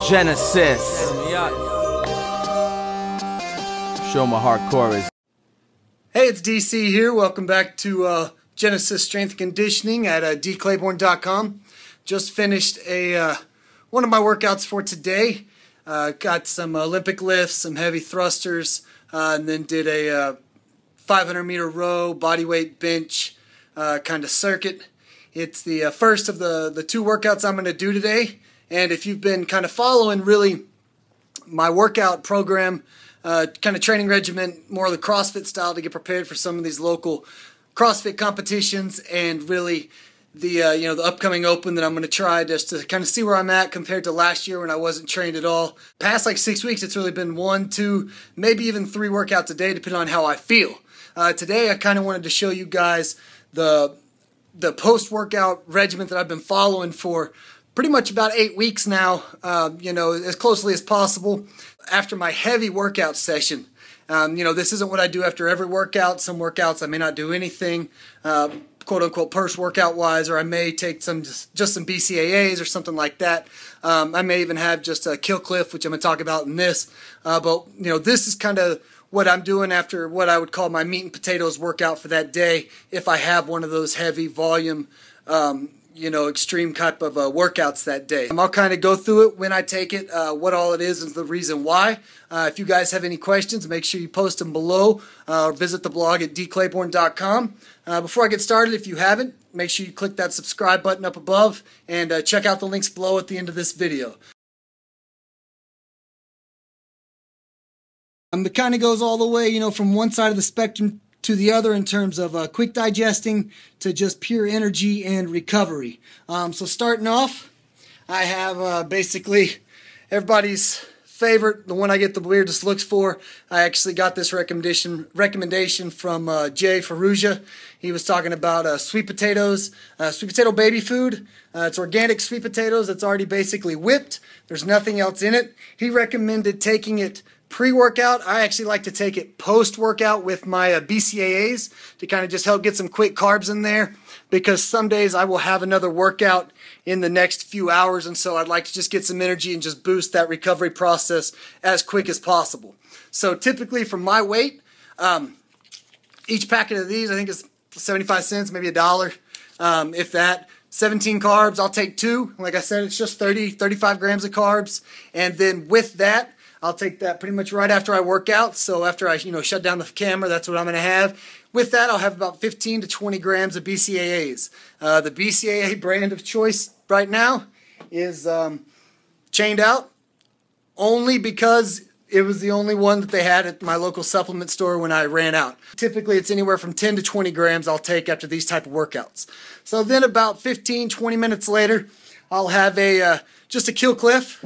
Genesis. Show my hardcore is. Hey, it's DC here. Welcome back to Genesis Strength and Conditioning at dclayborn.com. Just finished one of my workouts for today. Got some Olympic lifts, some heavy thrusters, and then did a 500-meter row, body weight bench kind of circuit. It's the first of the two workouts I'm going to do today. And if you've been kind of following really my workout program, kind of training regiment, more of the CrossFit style to get prepared for some of these local CrossFit competitions, and really the upcoming Open that I'm going to try just to kind of see where I'm at compared to last year when I wasn't trained at all. Past like 6 weeks, it's really been 1, 2, maybe even 3 workouts a day, depending on how I feel. Today, I kind of wanted to show you guys the post-workout regimen that I've been following for pretty much about 8 weeks now, as closely as possible. After my heavy workout session, this isn't what I do after every workout. Some workouts I may not do anything, quote-unquote, post-workout wise, or I may take just some BCAAs or something like that. I may even have just a kill cliff, which I'm going to talk about in this. But this is kind of what I'm doing after what I would call my meat and potatoes workout for that day, if I have one of those heavy volume extreme type of workouts that day. I'll kind of go through it when I take it, what all it is and the reason why. If you guys have any questions, make sure you post them below or visit the blog at dclayborn.com. Before I get started, if you haven't, make sure you click that subscribe button up above and check out the links below at the end of this video. It kind of goes all the way, from one side of the spectrum to the other in terms of quick digesting to just pure energy and recovery. So starting off, I have basically everybody's favorite, the one I get the weirdest looks for. I actually got this recommendation from Jay Ferrugia. He was talking about sweet potatoes, sweet potato baby food. It's organic sweet potatoes. It's already basically whipped. There's nothing else in it. He recommended taking it pre-workout. I actually like to take it post-workout with my BCAAs to kind of just help get some quick carbs in there, because some days I will have another workout in the next few hours, and so I'd like to just get some energy and just boost that recovery process as quick as possible. So typically for my weight, each packet of these I think is 75 cents, maybe $1, if that. 17 carbs, I'll take 2. Like I said, it's just 35 grams of carbs, and then with that, I'll take that pretty much right after I work out. So after I, shut down the camera, that's what I'm going to have. With that, I'll have about 15 to 20 grams of BCAAs. The BCAA brand of choice right now is Chained Out, only because it was the only one that they had at my local supplement store when I ran out. Typically, it's anywhere from 10 to 20 grams I'll take after these type of workouts. So then about 15, 20 minutes later, I'll have just a Kill Cliff.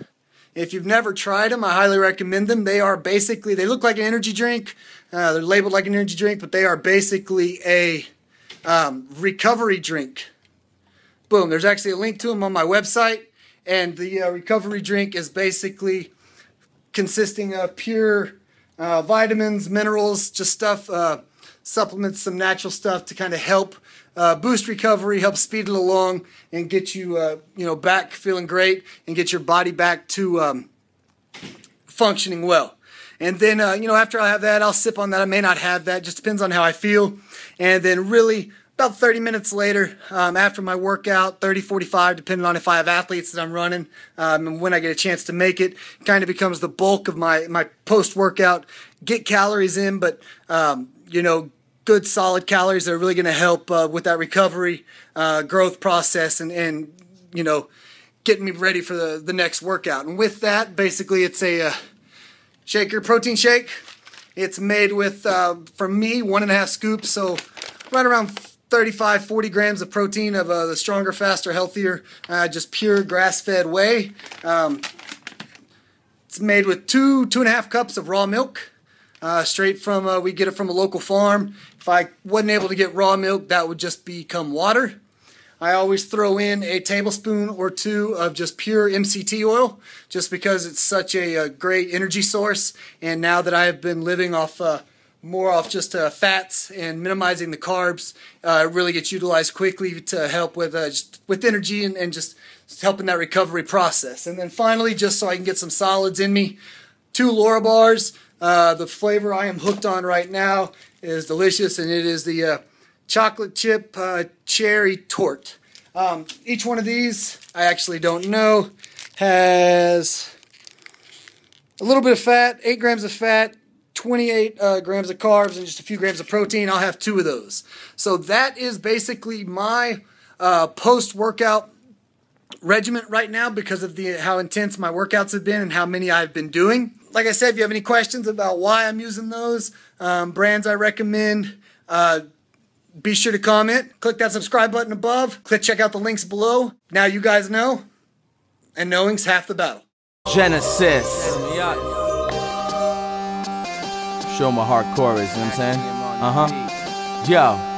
If you've never tried them, I highly recommend them. They look like an energy drink. They're labeled like an energy drink, but they are basically a recovery drink. Boom, there's actually a link to them on my website. And the recovery drink is basically consisting of pure vitamins, minerals, just stuff, supplements, some natural stuff to kind of help boost recovery, help speed it along, and get you, back feeling great, and get your body back to functioning well. And then, after I have that, I'll sip on that. I may not have that, just depends on how I feel. And then really, about 30 minutes later, after my workout, 30, 45, depending on if I have athletes that I'm running, and when I get a chance to make it, kind of becomes the bulk of my post-workout. Get calories in, but, good solid calories that are really going to help with that recovery growth process and getting me ready for the next workout. And with that, basically it's a protein shake. It's made with, for me, 1.5 scoops, so right around 35, 40 grams of protein of the stronger, faster, healthier, just pure grass-fed whey. It's made with 2.5 cups of raw milk. Straight from, we get it from a local farm. If I wasn't able to get raw milk, that would just become water. I always throw in a tablespoon or 2 of just pure MCT oil, just because it's such a great energy source. And now that I have been living off more off just fats and minimizing the carbs, it really gets utilized quickly to help with energy and just helping that recovery process. And then finally, just so I can get some solids in me, 2 Laura bars. The flavor I am hooked on right now is delicious, and it is the chocolate chip cherry tort. Each one of these, I actually don't know, has a little bit of fat, 8 grams of fat, 28 grams of carbs, and just a few grams of protein. I'll have 2 of those. So that is basically my post-workout regiment right now because of how intense my workouts have been and how many I've been doing. Like I said, if you have any questions about why I'm using those, brands I recommend, be sure to comment. Click that subscribe button above. Check out the links below. Now you guys know, and knowing's half the battle. Genesis. Show my hardcore is, you know what I'm saying? Yo.